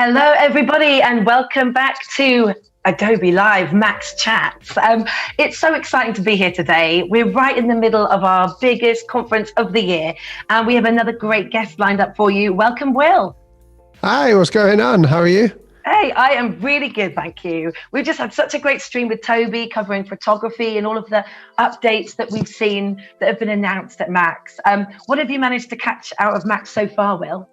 Hello, everybody, and welcome back to Adobe Live Max Chats. It's so exciting to be here today. We're right in the middle of our biggest conference of the year, and we have another great guest lined up for you. Welcome, Will. Hi, what's going on? How are you? Hey, I am really good, thank you. We've just had such a great stream with Toby covering photography and all of the updates that we've seen that have been announced at Max. What have you managed to catch out of Max so far, Will?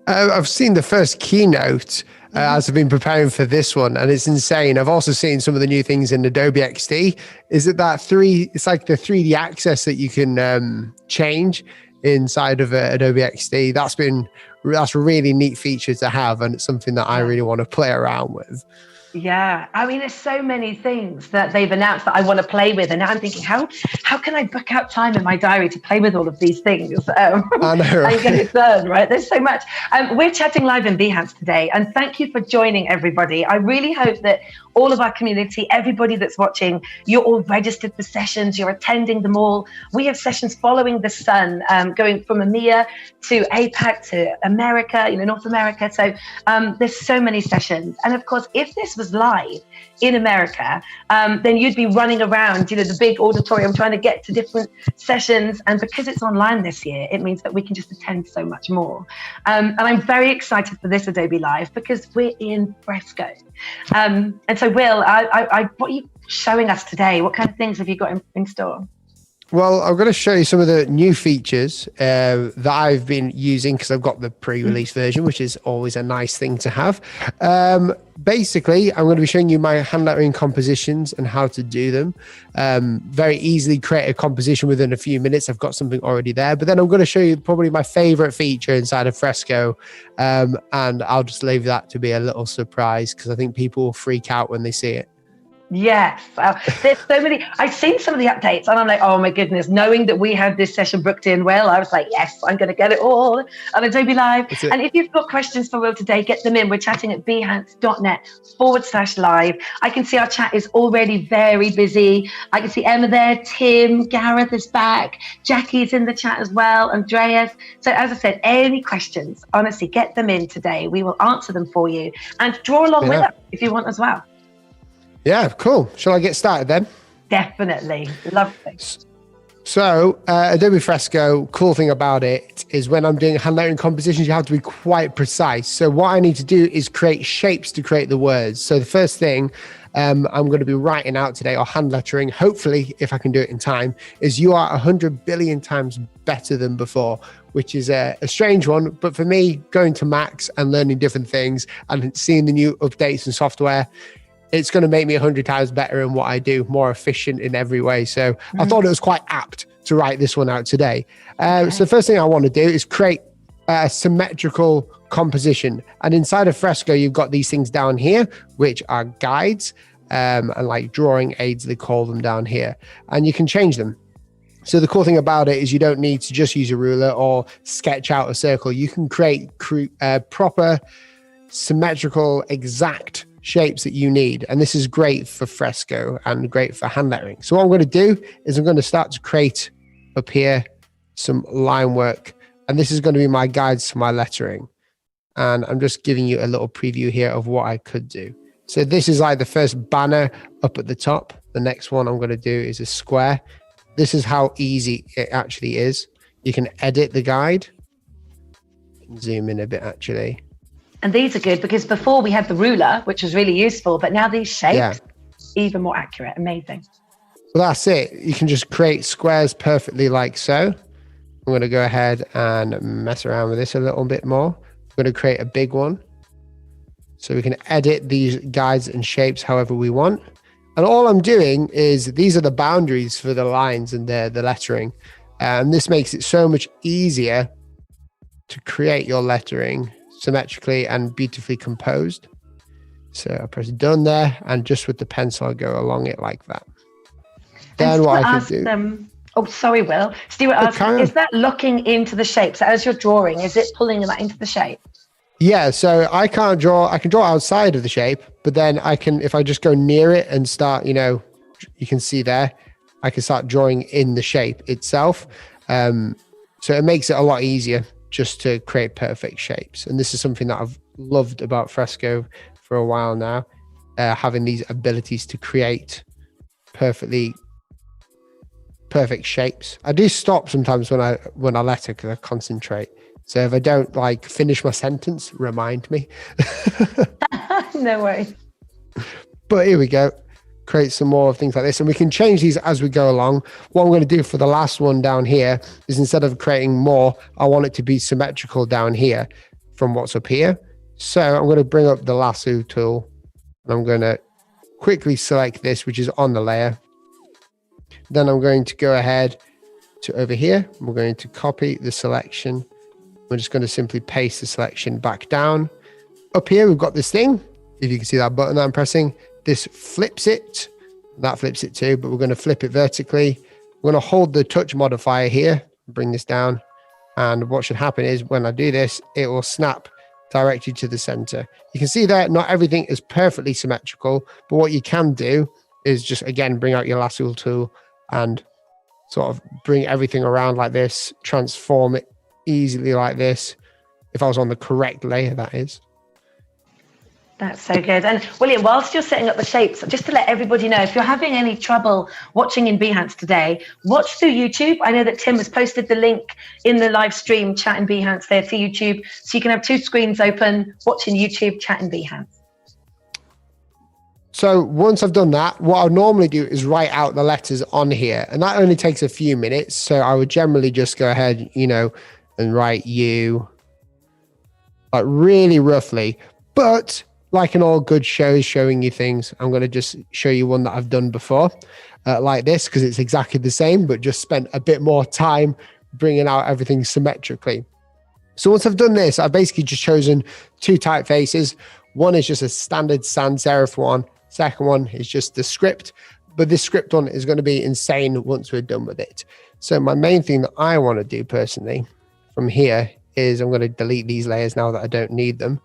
I've seen the first keynote as I've been preparing for this one, and it's insane. I've also seen some of the new things in Adobe XD. Is it that it's like the 3D access that you can change inside of Adobe XD? That's a really neat feature to have, and it's something that I really want to play around with. Yeah, I mean, there's so many things that they've announced that I want to play with, and now I'm thinking, how can I book out time in my diary to play with all of these things? I know, right? And get it done, right? There's so much. We're chatting live in Behance today, and thank you for joining, everybody. I really hope that all of our community, everybody that's watching, you're all registered for sessions, you're attending them all. We have sessions following the sun, going from EMEA to APAC to America, North America. So there's so many sessions. And of course, if this was live in America, then you'd be running around, the big auditorium trying to get to different sessions. And because it's online this year, it means that we can just attend so much more. And I'm very excited for this Adobe Live because we're in Fresco. And so, Will, what are you showing us today? What kind of things have you got in store? Well, I'm going to show you some of the new features that I've been using because I've got the pre-release version, which is always a nice thing to have. Basically, I'm going to be showing you my hand lettering compositions and how to do them. Very easily create a composition within a few minutes. I've got something already there. But then I'm going to show you probably my favorite feature inside of Fresco. And I'll just leave that to be a little surprise because I think people will freak out when they see it. Yes, there's so many. I've seen some of the updates and I'm like, oh my goodness, knowing that we had this session booked in, Will, I was like, yes, I'm going to get it all on Adobe Live. And if you've got questions for Will today, get them in. We're chatting at behance.net/live. I can see our chat is already very busy. I can see Emma there, Tim, Gareth is back, Jackie's in the chat as well, Andreas. So as I said, any questions, honestly, get them in today. We will answer them for you and draw along with us if you want as well. Yeah, cool. Shall I get started then? Definitely. Lovely. So Adobe Fresco, cool thing about it is when I'm doing hand lettering compositions, you have to be quite precise. So what I need to do is create shapes to create the words. So the first thing I'm going to be writing out today, or hand lettering, hopefully, if I can do it in time, is "You are 100 billion times better than before," which is a strange one. But for me, going to Max and learning different things and seeing the new updates and software, it's going to make me 100 times better in what I do, more efficient in every way. So I thought it was quite apt to write this one out today. So the first thing I want to do is create a symmetrical composition. And inside of Fresco, you've got these things down here, which are guides and like drawing aids, they call them down here. And you can change them. So the cool thing about it is you don't need to just use a ruler or sketch out a circle. You can create proper, symmetrical, exact shapes that you need. And this is great for Fresco and great for hand lettering. So what I'm going to do is I'm going to start to create up here some line work. And this is going to be my guides to my lettering. And I'm just giving you a little preview here of what I could do. So this is like the first banner up at the top. The next one I'm going to do is a square. This is how easy it actually is. You can edit the guide. Zoom in a bit actually. And these are good because before we had the ruler, which was really useful, but now these shapes, even more accurate. Amazing. Well, that's it. You can just create squares perfectly like so. I'm going to go ahead and mess around with this a little bit more. I'm going to create a big one. So we can edit these guides and shapes however we want. And all I'm doing is these are the boundaries for the lines and the lettering. And this makes it so much easier to create your lettering symmetrically and beautifully composed. So I press done there, and just with the pencil, I go along it like that. Then what I can do. Oh, sorry, Will. Stuart asked, is that locking into the shape? So as you're drawing, is it pulling that into the shape? Yeah, so I can draw outside of the shape, but then I can, if I just go near it and start, you can see there, I can start drawing in the shape itself. So it makes it a lot easier just to create perfect shapes. And this is something that I've loved about Fresco for a while now, having these abilities to create perfect shapes. I do stop sometimes when I letter because I concentrate. So if I don't like finish my sentence, remind me. No worries. But here we go. Create some more things like this, and we can change these as we go along. What I'm going to do for the last one down here is, instead of creating more, I want it to be symmetrical down here from what's up here. So I'm going to bring up the lasso tool, and I'm going to quickly select this, which is on the layer. Then I'm going to go ahead to over here. We're going to copy the selection. We're just going to simply paste the selection back down. Up here, we've got this thing. If you can see that button that I'm pressing, this flips it. That flips it too, but we're going to flip it vertically. We're going to hold the touch modifier here, bring this down. And what should happen is, when I do this, it will snap directly to the center. You can see that not everything is perfectly symmetrical, but what you can do is just, again, bring out your lasso tool and sort of bring everything around like this, transform it easily like this. If I was on the correct layer, that is. That's so good. And William, whilst you're setting up the shapes, just to let everybody know, if you're having any trouble watching in Behance today, watch through YouTube. I know that Tim has posted the link in the live stream chat in Behance there for YouTube. So you can have two screens open, watching YouTube, chat in Behance. So once I've done that, what I normally do is write out the letters on here. And that only takes a few minutes. So I would generally just go ahead, and write U, like really roughly. But like in all good shows showing you things, I'm going to just show you one that I've done before like this, because it's exactly the same, but just spent a bit more time bringing out everything symmetrically. So once I've done this, I've basically just chosen two typefaces. One is just a standard sans serif one. Second one is just the script, but this script one is going to be insane once we're done with it. So my main thing that I want to do personally from here is I'm going to delete these layers now that I don't need them.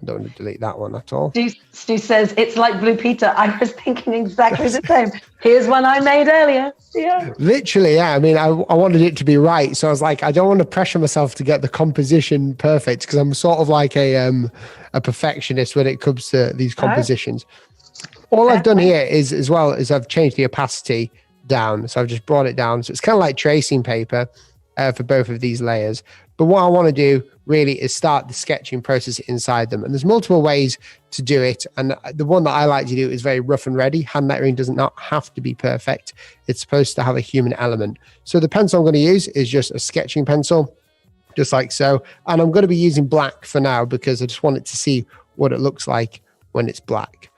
I don't want to delete that one at all. Stu says, it's like Blue Peter. I was thinking exactly the same. Here's one I made earlier. Yeah. Literally, yeah. I mean, I wanted it to be right. So I was like, I don't want to pressure myself to get the composition perfect, because I'm sort of like a perfectionist when it comes to these compositions. All I've done here is, as well, is I've changed the opacity down. So I've just brought it down. So it's kind of like tracing paper for both of these layers. But what I want to do really is start the sketching process inside them. And there's multiple ways to do it. And the one that I like to do is very rough and ready. Hand lettering does not have to be perfect. It's supposed to have a human element. So the pencil I'm going to use is just a sketching pencil, just like so. And I'm going to be using black for now, because I just want it to see what it looks like when it's black.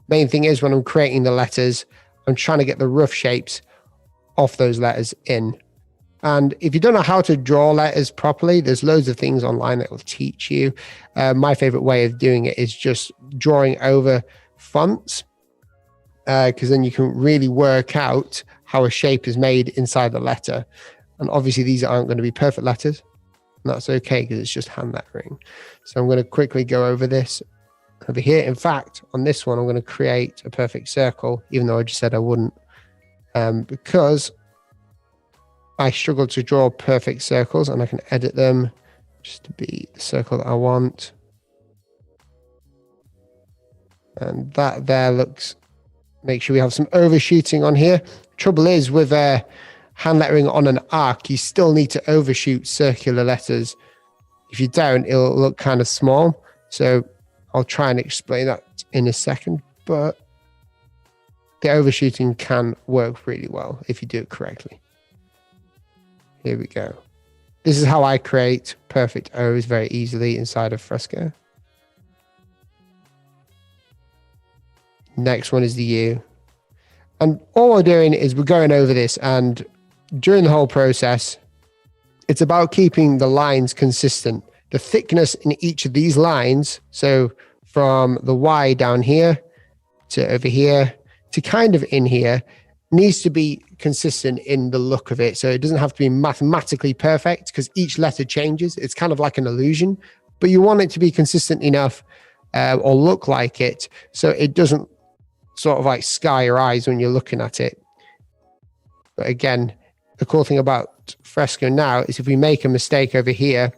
Main thing is, when I'm creating the letters, I'm trying to get the rough shapes off those letters in. And if you don't know how to draw letters properly, there's loads of things online that will teach you. My favorite way of doing it is just drawing over fonts, because then you can really work out how a shape is made inside the letter. And obviously these aren't going to be perfect letters, and that's okay, because it's just hand lettering. So I'm going to quickly go over this over here. In fact, on this one, I'm going to create a perfect circle, even though I just said I wouldn't, because I struggle to draw perfect circles, and I can edit them just to be the circle that I want. And that there looks, make sure we have some overshooting on here. Trouble is, with hand lettering on an arc, you still need to overshoot circular letters. If you don't, it'll look kind of small. So I'll try and explain that in a second, but the overshooting can work really well if you do it correctly. Here we go. This is how I create perfect O's very easily inside of Fresco. Next one is the U. And all we're doing is we're going over this, and during the whole process, it's about keeping the lines consistent. The thickness in each of these lines, so from the Y down here to over here to kind of in here, needs to be consistent in the look of it. So it doesn't have to be mathematically perfect, because each letter changes. It's kind of like an illusion, but you want it to be consistent enough or look like it, so it doesn't sort of like sky your eyes when you're looking at it. But again, the cool thing about Fresco now is if we make a mistake over here,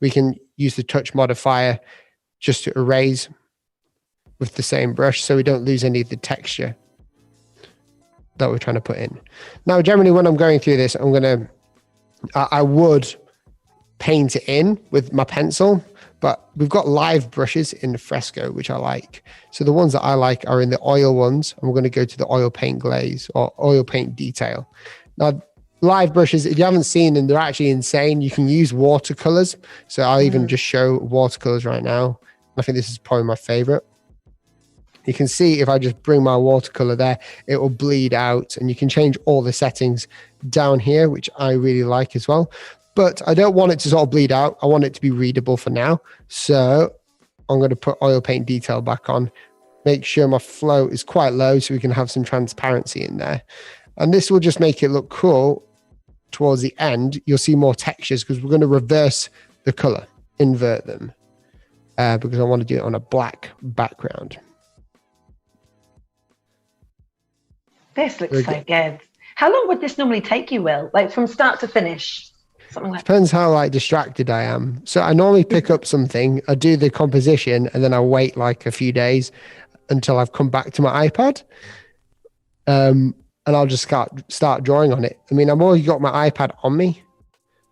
we can use the touch modifier just to erase with the same brush so we don't lose any of the texture that we're trying to put in. Now, generally when I'm going through this, I would paint it in with my pencil, but we've got live brushes in the Fresco, which I like. So the ones that I like are in the oil ones, and we're going to go to the oil paint glaze or oil paint detail. Now, live brushes, if you haven't seen them, they're actually insane. You can use watercolors. So I'll even just show watercolors right now. I think this is probably my favorite. You can see if I just bring my watercolor there, it will bleed out, and you can change all the settings down here, which I really like as well. But I don't want it to sort of bleed out. I want it to be readable for now. So I'm going to put oil paint detail back on, make sure my flow is quite low so we can have some transparency in there. And this will just make it look cool. Towards the end, you'll see more textures because we're going to reverse the color, invert them, because I want to do it on a black background. This looks so good. How long would this normally take you, Will? Like from start to finish? Something like Depends how like distracted I am. So I normally pick up something, I do the composition, and then I wait like a few days until I've come back to my iPad. And I'll just start drawing on it. I mean, I've always got my iPad on me.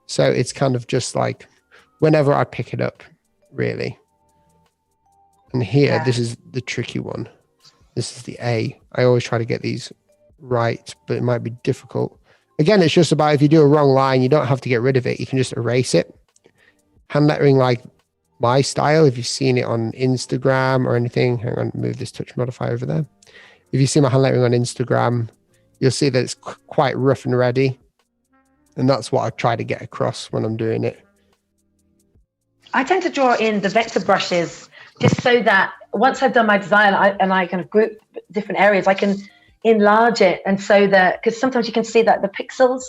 So it's kind of just like whenever I pick it up, really. And here, this is the tricky one. This is the A. I always try to get these right, but it might be difficult. Again, it's just about if you do a wrong line, you don't have to get rid of it. You can just erase it. Hand lettering like my style, if you've seen it on Instagram or anything. Hang on, move this touch modifier over there. If you see my hand lettering on Instagram, you'll see that it's quite rough and ready. And that's what I try to get across when I'm doing it. I tend to draw in the vector brushes just so that once I've done my design and I kind of group different areas, I can enlarge it. And so that, because sometimes you can see that the pixels.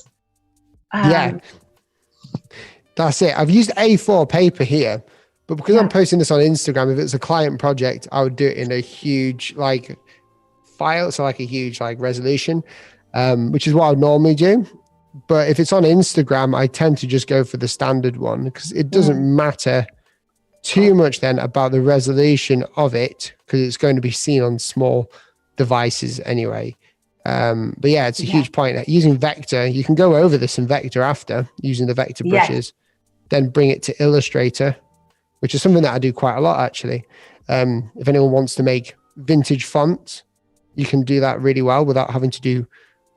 Yeah, that's it. I've used A4 paper here, but because I'm posting this on Instagram, if it's a client project, I would do it in a huge like file. So like a huge like resolution, which is what I would normally do. But if it's on Instagram, I tend to just go for the standard one because it doesn't matter too much then about the resolution of it because it's going to be seen on small devices anyway. But yeah, it's a huge point. Using vector, you can go over this in vector after using the vector brushes, then bring it to Illustrator, which is something that I do quite a lot actually. If anyone wants to make vintage fonts, you can do that really well without having to do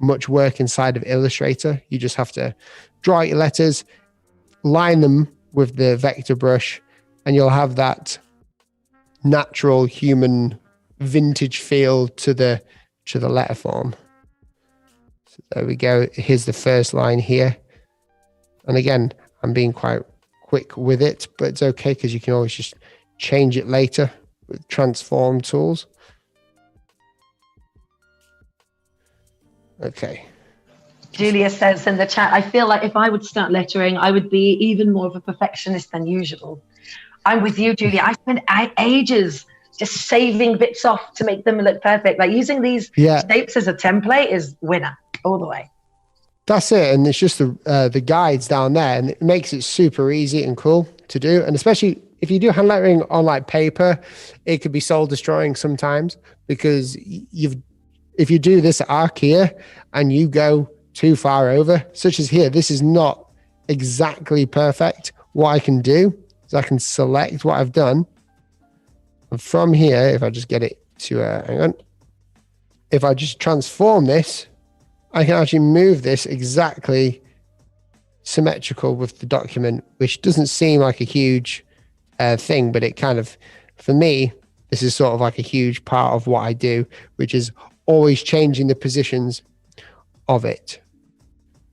much work inside of Illustrator. You just have to draw out your letters, line them with the vector brush, and you'll have that natural human vintage feel to the letter form. So there we go. Here's the first line here. And again, I'm being quite quick with it, but it's okay because you can always just change it later with transform tools. Okay. Julia says in the chat, I feel like if I would start lettering, I would be even more of a perfectionist than usual. I'm with you, Julia. I spent ages just saving bits off to make them look perfect. Like using these shapes as a template is winner all the way. That's it. And it's just the guides down there, and it makes it super easy and cool to do. And especially if you do hand lettering on like paper, it could be soul destroying sometimes because if you do this arc here and you go too far over, such as here, this is not exactly perfect. What I can do is I can select what I've done. And from here, if I just get it to, hang on. If I just transform this, I can actually move this exactly symmetrical with the document, which doesn't seem like a huge thing, but it kind of, for me, this is sort of like a huge part of what I do, which is always changing the positions of it.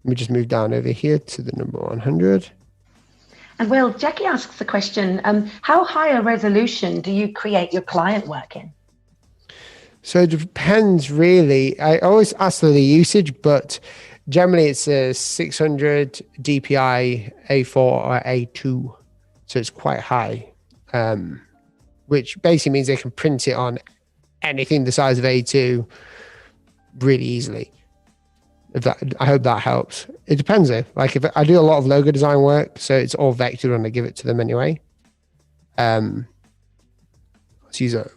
Let me just move down over here to the number 100. And Will, Jackie asks the question, how high a resolution do you create your client work in? So it depends really. I always ask for the usage, but generally it's a 600 DPI A4 or A2. So it's quite high, which basically means they can print it on anything the size of A2 really easily. I hope that helps. It depends though. Like if I do a lot of logo design work, so it's all vectored when I give it to them anyway. Let's use a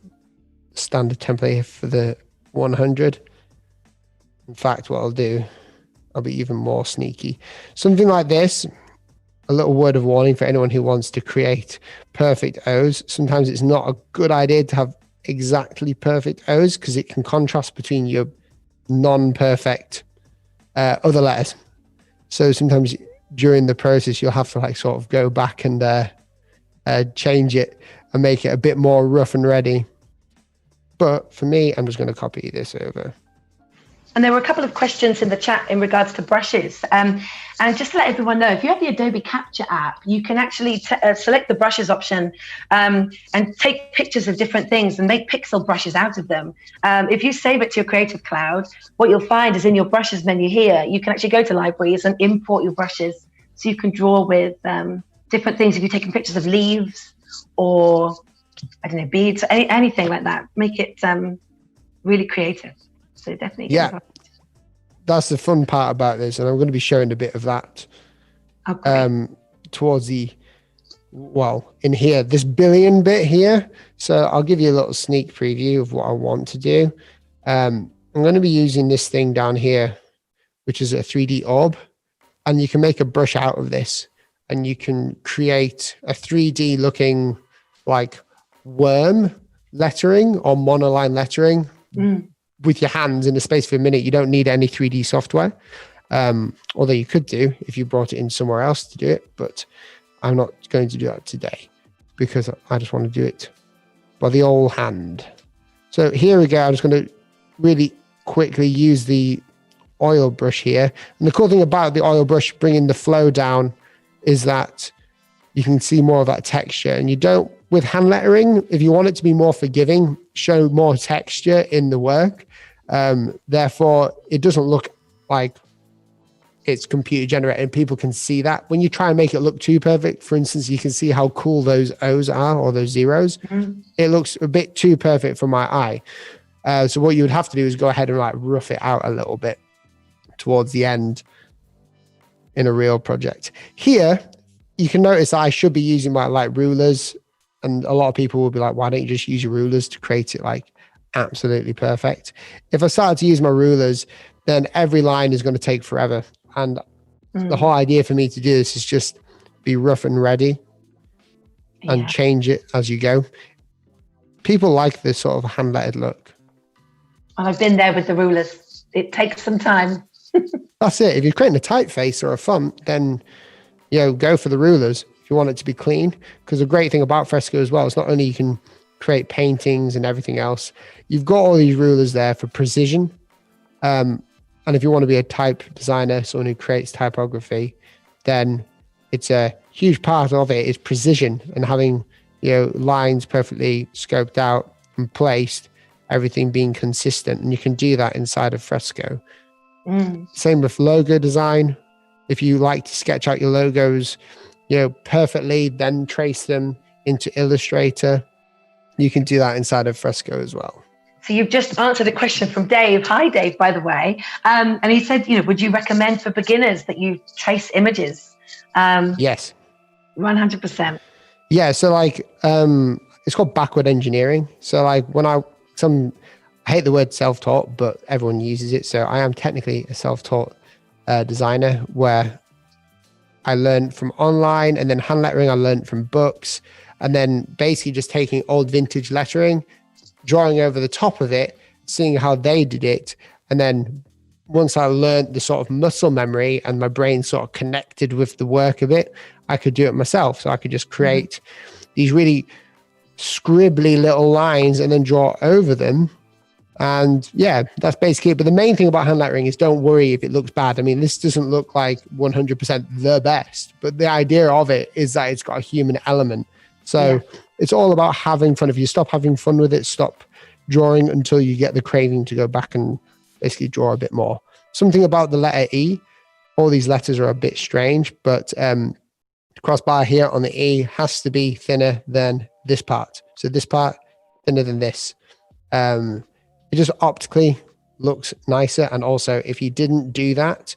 standard template here for the 100. In fact, what I'll do, I'll be even more sneaky. Something like this, a little word of warning for anyone who wants to create perfect O's. Sometimes it's not a good idea to have exactly perfect O's because it can contrast between your non-perfect other letters. So sometimes during the process, you'll have to like sort of go back and change it and make it a bit more rough and ready. But for me, I'm just going to copy this over. And there were a couple of questions in the chat in regards to brushes. And just to let everyone know, if you have the Adobe Capture app, you can actually select the brushes option and take pictures of different things and make pixel brushes out of them. If you save it to your Creative Cloud, what you'll find is in your brushes menu here, you can actually go to libraries and import your brushes. So you can draw with different things. If you're taking pictures of leaves or, I don't know, beads, anything like that, make it really creative. So definitely. Yeah, that's the fun part about this. And I'm going to be showing a bit of that towards the, well, in here, this billion bit here. So I'll give you a little sneak preview of what I want to do. I'm going to be using this thing down here, which is a 3D orb. And you can make a brush out of this and you can create a 3D looking like worm lettering or monoline lettering. With your hands in the space of a minute. You don't need any 3D software, although you could do if you brought it in somewhere else to do it, but I'm not going to do that today because I just want to do it by the old hand. So here we go. I'm just going to really quickly use the oil brush here. And the cool thing about the oil brush bringing the flow down is that you can see more of that texture, and you don't, with hand lettering, if you want it to be more forgiving, show more texture in the work. Therefore, it doesn't look like it's computer generated and people can see that. When you try and make it look too perfect, for instance, you can see how cool those O's are or those zeros. It looks a bit too perfect for my eye. So what you would have to do is go ahead and like rough it out a little bit towards the end in a real project. Here, you can notice I should be using my like rulers, and a lot of people will be like, why don't you just use your rulers to create it like absolutely perfect? If I started to use my rulers, then every line is going to take forever. And the whole idea for me to do this is just be rough and ready and change it as you go. People like this sort of hand-lettered look. I've been there with the rulers. It takes some time. That's it. If you're creating a typeface or a font, then go for the rulers if you want it to be clean. Because the great thing about Fresco as well is not only you can create paintings and everything else, you've got all these rulers there for precision. And if you want to be a type designer, someone who creates typography, then it's a huge part of it is precision and having lines perfectly scoped out and placed, everything being consistent. And you can do that inside of Fresco. Same with logo design. If you like to sketch out your logos, perfectly, then trace them into Illustrator, you can do that inside of Fresco as well. So you've just answered a question from Dave. Hi, Dave, by the way. And he said, would you recommend for beginners that you trace images? Yes. 100%. Yeah. So it's called backward engineering. So I hate the word self-taught, but everyone uses it. So I am technically a self-taught designer where I learned from online, and then hand lettering I learned from books, and then basically just taking old vintage lettering, drawing over the top of it, seeing how they did it. And then once I learned the sort of muscle memory and my brain sort of connected with the work of it, I could do it myself. So I could just create these really scribbly little lines and then draw over them. And yeah, that's basically it. But the main thing about hand lettering is don't worry if it looks bad. I mean, this doesn't look like 100% the best, but the idea of it is that it's got a human element. So it's all about having fun. If you stop having fun with it, stop drawing until you get the craving to go back and basically draw a bit more. Something about the letter E, all these letters are a bit strange, but the crossbar here on the E has to be thinner than this part. So this part thinner than this. It just optically looks nicer. And also if you didn't do that,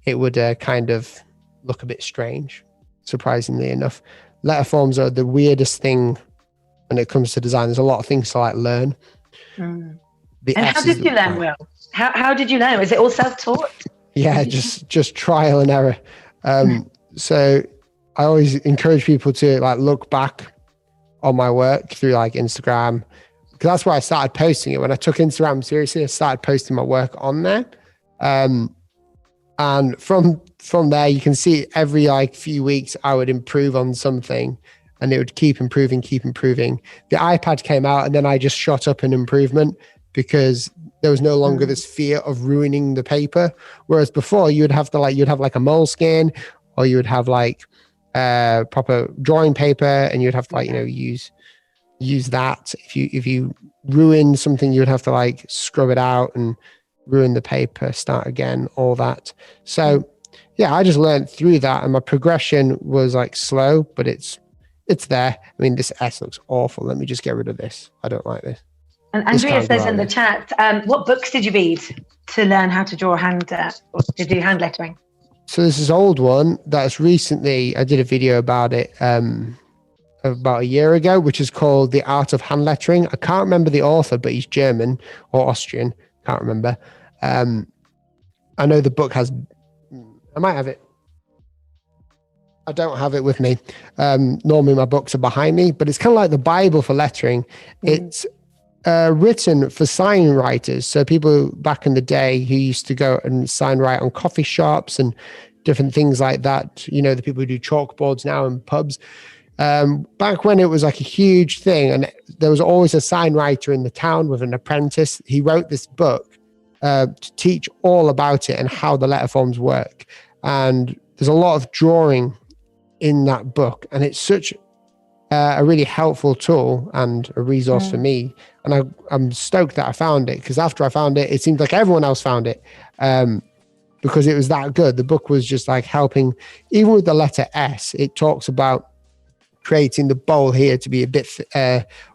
it would kind of look a bit strange, surprisingly enough. letter forms are the weirdest thing when it comes to design. There's a lot of things to like learn. And The how S's did you learn, Will? How did you learn? Was it all self-taught? Yeah, just trial and error. So I always encourage people to like look back on my work through like Instagram, because that's where I started posting it. When I took Instagram seriously, I started posting my work on there. And from there, you can see every like few weeks, I would improve on something and it would keep improving. The iPad came out and then I just shot up an improvement because there was no longer this fear of ruining the paper. Whereas before you'd have like a moleskin, or you would have like proper drawing paper, and you'd have to like, use that. If you ruin something, you would have to like scrub it out and ruin the paper, start again, all that. So yeah, I just learned through that, and my progression was like slow, but it's there. I mean, this S looks awful. Let me just get rid of this. I don't like this. And Andrea says in the chat, what books did you read to learn how to draw to do hand lettering? So this is an old one that's recently, I did a video about it about a year ago, which is called The Art of Hand Lettering. I can't remember the author, but he's German or Austrian. Can't remember. I know the book has, I might have it. I don't have it with me. Normally my books are behind me, but it's kind of like the Bible for lettering. It's written for sign writers. So people back in the day who used to go and sign write on coffee shops and different things like that. You know, the people who do chalkboards now in pubs. Back when it was like a huge thing, and there was always a sign writer in the town with an apprentice. He wrote this book to teach all about it and how the letter forms work. And there's a lot of drawing in that book, and it's such a really helpful tool and a resource for me. And I'm stoked that I found it, because after I found it, it seemed like everyone else found it, because it was that good. The book was just like helping, even with the letter S, it talks about creating the bowl here to be a bit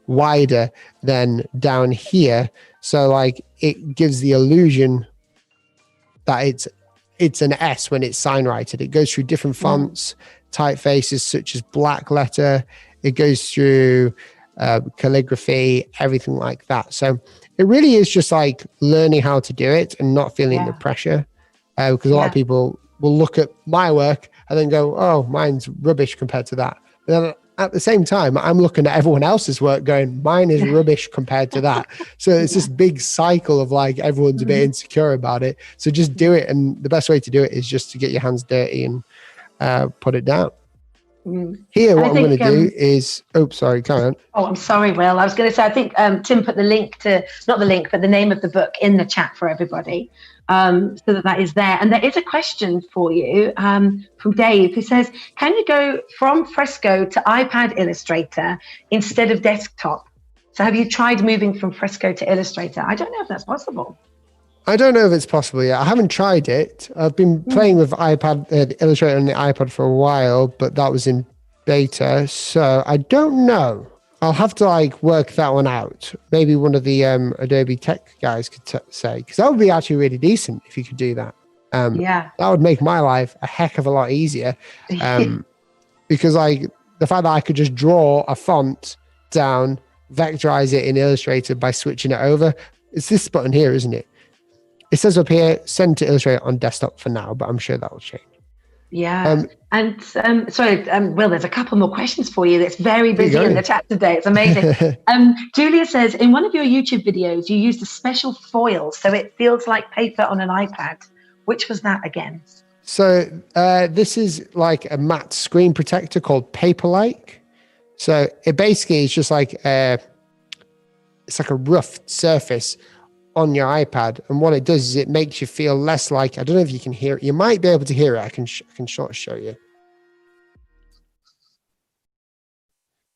wider than down here. So like it gives the illusion that it's an S when it's sign righted. It goes through different fonts, typefaces such as black letter. It goes through calligraphy, everything like that. So it really is just like learning how to do it and not feeling the pressure, because a lot of people will look at my work and then go, oh, mine's rubbish compared to that. But then at the same time, I'm looking at everyone else's work going, mine is rubbish compared to that. So it's this big cycle of like, everyone's a bit insecure about it. So just do it. And the best way to do it is just to get your hands dirty and put it down. Here, what I'm going to do is, sorry, carry on. Oh, I'm sorry, Will. I was going to say, I think Tim put the link to, not the link, but the name of the book in the chat for everybody, so that is there. And there is a question for you from Dave, who says, can you go from Fresco to iPad Illustrator instead of desktop? So have you tried moving from Fresco to Illustrator? I don't know if that's possible. I don't know if it's possible yet. I haven't tried it. I've been playing with Illustrator on the iPad for a while, but that was in beta. So I don't know. I'll have to like work that one out. Maybe one of the Adobe tech guys could say, because that would be actually really decent if you could do that. That would make my life a heck of a lot easier. Because like the fact that I could just draw a font down, vectorize it in Illustrator by switching it over. It's this button here, isn't it? It says up here, send to Illustrator on desktop for now, but I'm sure that will change. Yeah. Will, there's a couple more questions for you. It's very busy in the chat today. It's amazing. Julia says, in one of your YouTube videos, you used a special foil, so it feels like paper on an iPad. Which was that again? So this is like a matte screen protector called Paper-like. So it basically is just like it's like a rough surface on your iPad, and what it does is it makes you feel less like, I don't know if you can hear it. You might be able to hear it. I can sort of show you.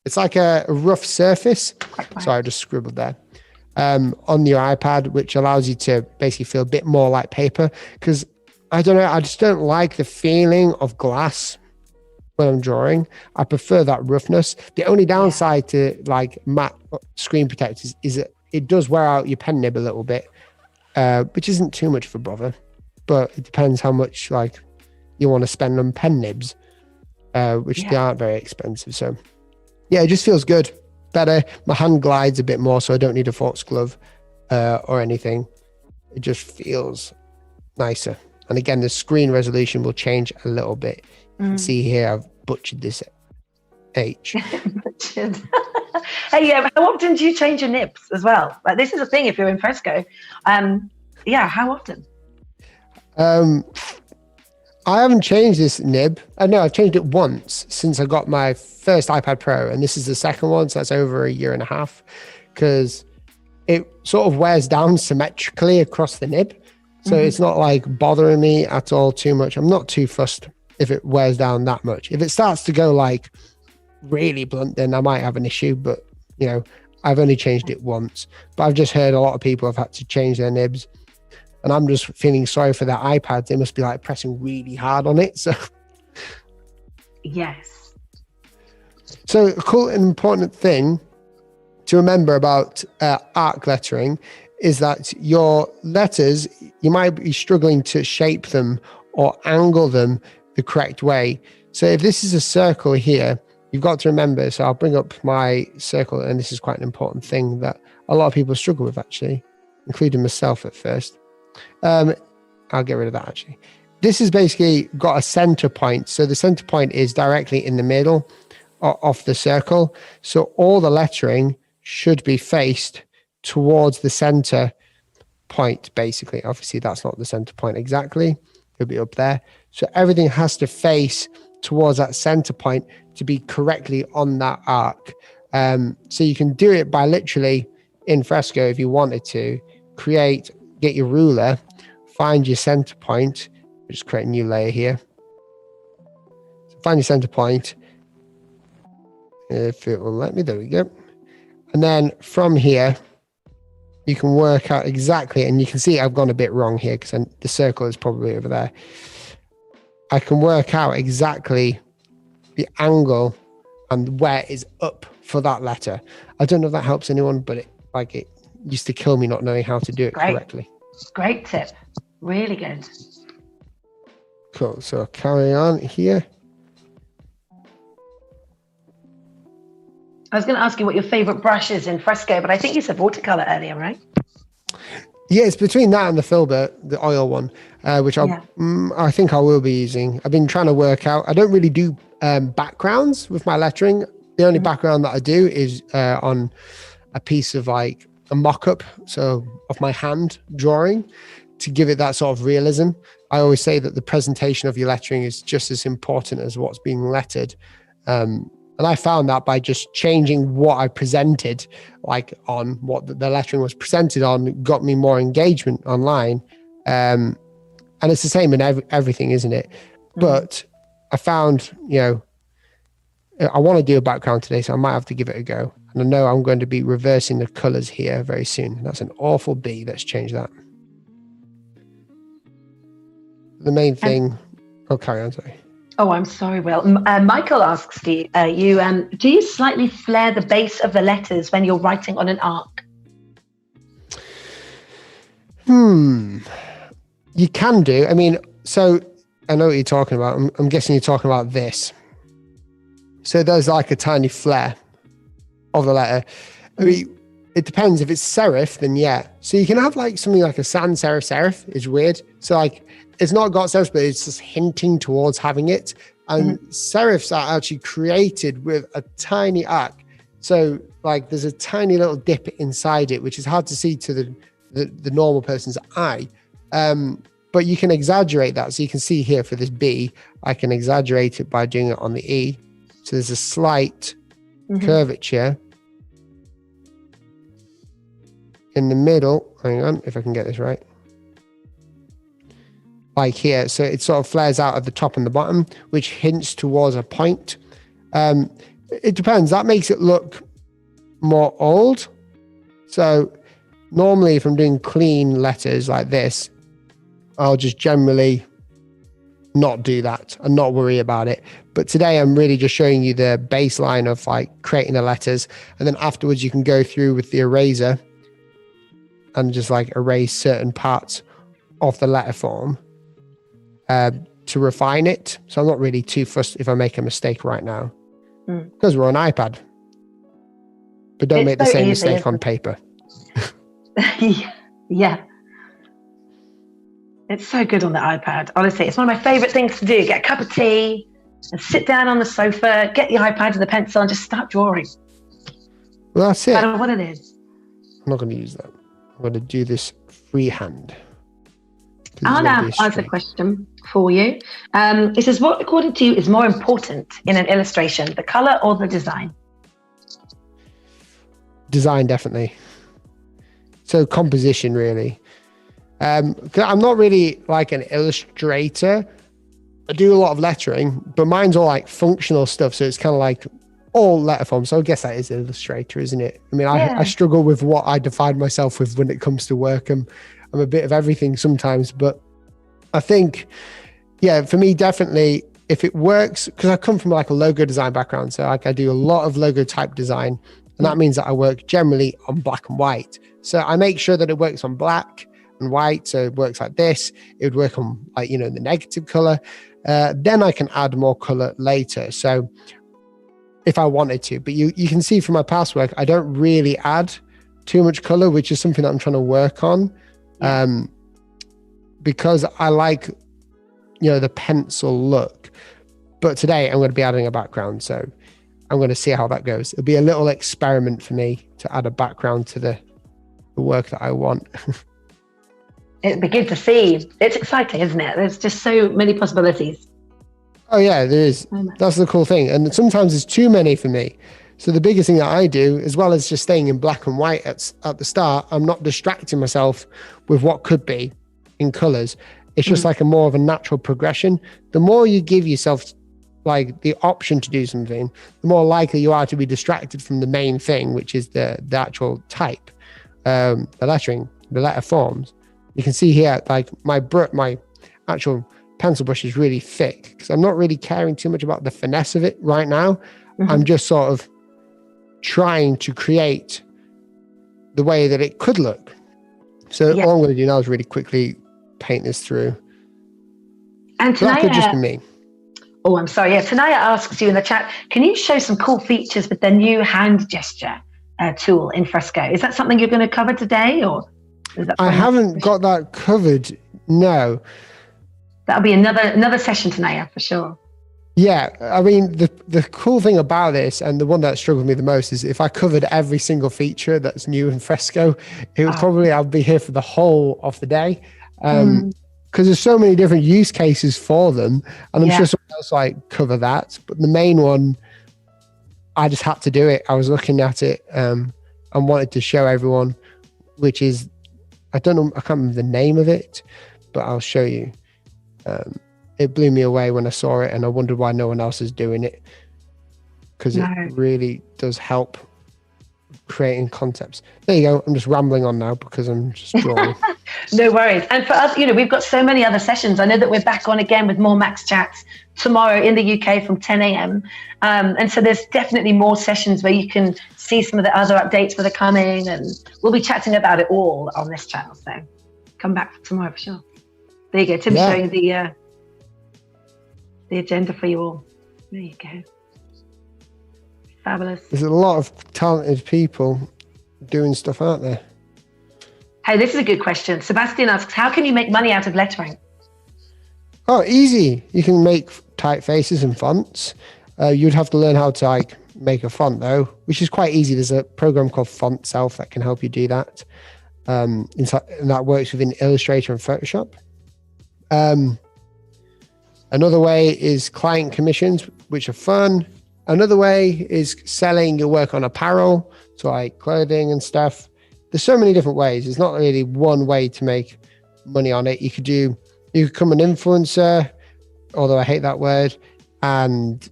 It's like a rough surface. Sorry, I just scribbled there. On your iPad, which allows you to basically feel a bit more like paper. Because I don't know, I just don't like the feeling of glass when I'm drawing. I prefer that roughness. The only downside to like matte screen protectors is that it does wear out your pen nib a little bit, which isn't too much of a bother, but it depends how much like you want to spend on pen nibs. which they aren't very expensive. So yeah, it just feels good, better. My hand glides a bit more, so I don't need a foxglove or anything. It just feels nicer. And again, the screen resolution will change a little bit. You can see here I've butchered this H. Hey, how often do you change your nibs as well? Like, this is a thing if you're in Fresco. How often? I haven't changed this nib. No, I've changed it once since I got my first iPad Pro, and this is the second one, so that's over a year and a half, because it sort of wears down symmetrically across the nib. So it's not like bothering me at all too much. I'm not too fussed if it wears down that much. If it starts to go like really blunt, then I might have an issue, but you know, I've only changed it once. But I've just heard a lot of people have had to change their nibs, and I'm just feeling sorry for their iPads. They must be like pressing really hard on it. So yes. So a cool and important thing to remember about arc lettering is that your letters, you might be struggling to shape them or angle them the correct way. So if this is a circle here, you've got to remember, so I'll bring up my circle, and this is quite an important thing that a lot of people struggle with actually, including myself at first. I'll get rid of that actually. This has basically got a center point. So the center point is directly in the middle of the circle. So all the lettering should be faced towards the center point, basically. Obviously, that's not the center point exactly. It'll be up there. So everything has to face towards that center point to be correctly on that arc. So you can do it by literally in Fresco, if you wanted to, get your ruler, find your center point. Just create a new layer here. So find your center point. If it will let me, there we go. And then from here, you can work out exactly, and you can see I've gone a bit wrong here because the circle is probably over there. I can work out exactly the angle and where is up for that letter. I don't know if that helps anyone, but it used to kill me not knowing how to do it correctly. Great tip. Really good. Cool. So I'll carry on here. I was going to ask you what your favorite brush is in Fresco, but I think you said watercolor earlier, right? Yeah, it's between that and the filbert, the oil one, which I think I will be using. I've been trying to work out. I don't really do backgrounds with my lettering. The only background that I do is on a piece of like a mock-up, so of my hand drawing, to give it that sort of realism. I always say that the presentation of your lettering is just as important as what's being lettered. And I found that by just changing what I presented, like on what the lettering was presented on, got me more engagement online. And it's the same in everything, isn't it? But I found, I want to do a background today, so I might have to give it a go. And I know I'm going to be reversing the colors here very soon. That's an awful B. Let's change that. The main thing. Carry on, sorry. Oh, I'm sorry, Will. Michael asks you, do you slightly flare the base of the letters when you're writing on an arc? You can do. I mean, so I know what you're talking about. I'm guessing you're talking about this. So there's like a tiny flare of the letter. I mean, it depends. If it's serif, then yeah. So you can have like something like a sans serif is weird. So like, it's not got serifs, but it's just hinting towards having it. And serifs are actually created with a tiny arc. So like there's a tiny little dip inside it, which is hard to see to the normal person's eye. But you can exaggerate that. So you can see here for this B, I can exaggerate it by doing it on the E. So there's a slight curvature in the middle. Hang on, if I can get this right. Like here, so it sort of flares out at the top and the bottom, which hints towards a point. It depends. That makes it look more old. So normally if I'm doing clean letters like this, I'll just generally not do that and not worry about it. But today I'm really just showing you the baseline of like creating the letters. And then afterwards you can go through with the eraser and just like erase certain parts of the letter form to to refine it. So I'm not really too fussed if I make a mistake right now because we're on iPad. But don't make the same mistake on paper. Yeah. It's so good on the iPad. Honestly, it's one of my favorite things to do. Get a cup of tea and sit down on the sofa, get the iPad and the pencil and just start drawing. Well, that's it. No matter what it is. I'm not going to use that. I'm going to do this freehand. I'll now answer a question for you. It says, what according to you is more important in an illustration, the color or the design? Design, definitely. So composition, really. I'm not really like an illustrator. I do a lot of lettering, but mine's all like functional stuff. So it's kind of like all letter form. So I guess that is illustrator, isn't it? I mean, I struggle with what I define myself with when it comes to work. I'm a bit of everything sometimes, but I think, for me, definitely, if it works, because I come from like a logo design background. So like I do a lot of logo type design, and that means that I work generally on black and white. So I make sure that it works on black and white. So it works like this. It would work on like, the negative color. Then I can add more color later. So if I wanted to, but you can see from my past work, I don't really add too much color, which is something that I'm trying to work on. Because I like, the pencil look, but today I'm going to be adding a background. So I'm going to see how that goes. It'll be a little experiment for me to add a background to the work that I want. It'd be good to see. It's exciting, isn't it? There's just so many possibilities. Oh yeah, there is. That's the cool thing. And sometimes it's too many for me. So the biggest thing that I do, as well as just staying in black and white at the start, I'm not distracting myself with what could be in colors. It's just like a more of a natural progression. The more you give yourself like the option to do something, the more likely you are to be distracted from the main thing, which is the actual type, the lettering, the letter forms. You can see here, like my actual pencil brush is really thick because I'm not really caring too much about the finesse of it right now. I'm just sort of trying to create the way that it could look. So all I'm going to do now is really quickly paint this through. And that could just be me. Oh, I'm sorry. Yeah, Tanaya asks you in the chat, can you show some cool features with the new hand gesture tool in Fresco? Is that something you're going to cover today, or is that? I haven't got that covered. No. That'll be another session, Tanaya, for sure. Yeah, I mean, the cool thing about this, and the one that struggled me the most, is if I covered every single feature that's new in Fresco, it would probably, I'll be here for the whole of the day. Because there's so many different use cases for them, and I'm sure someone else like cover that. But the main one, I just had to do it. I was looking at it and wanted to show everyone, which is, I don't know, I can't remember the name of it, but I'll show you. It blew me away when I saw it, and I wondered why no one else is doing it, because it really does help creating concepts. There you go. I'm just rambling on now because I'm just drawing. No worries. And for us, we've got so many other sessions. I know that we're back on again with more Max Chats tomorrow in the UK from 10 a.m. And so there's definitely more sessions where you can see some of the other updates that are coming, and we'll be chatting about it all on this channel. So come back for tomorrow for sure. There you go. Tim's showing the agenda for you all. There you go. Fabulous. There's a lot of talented people doing stuff out there. Hey, this is a good question. Sebastian asks, how can you make money out of lettering? Oh, easy. You can make typefaces and fonts. You'd have to learn how to make a font though, which is quite easy. There's a program called Font Self that can help you do that. And that works within Illustrator and Photoshop. Another way is client commissions, which are fun. Another way is selling your work on apparel, so like clothing and stuff. There's so many different ways. There's not really one way to make money on it. You could become an influencer, although I hate that word, and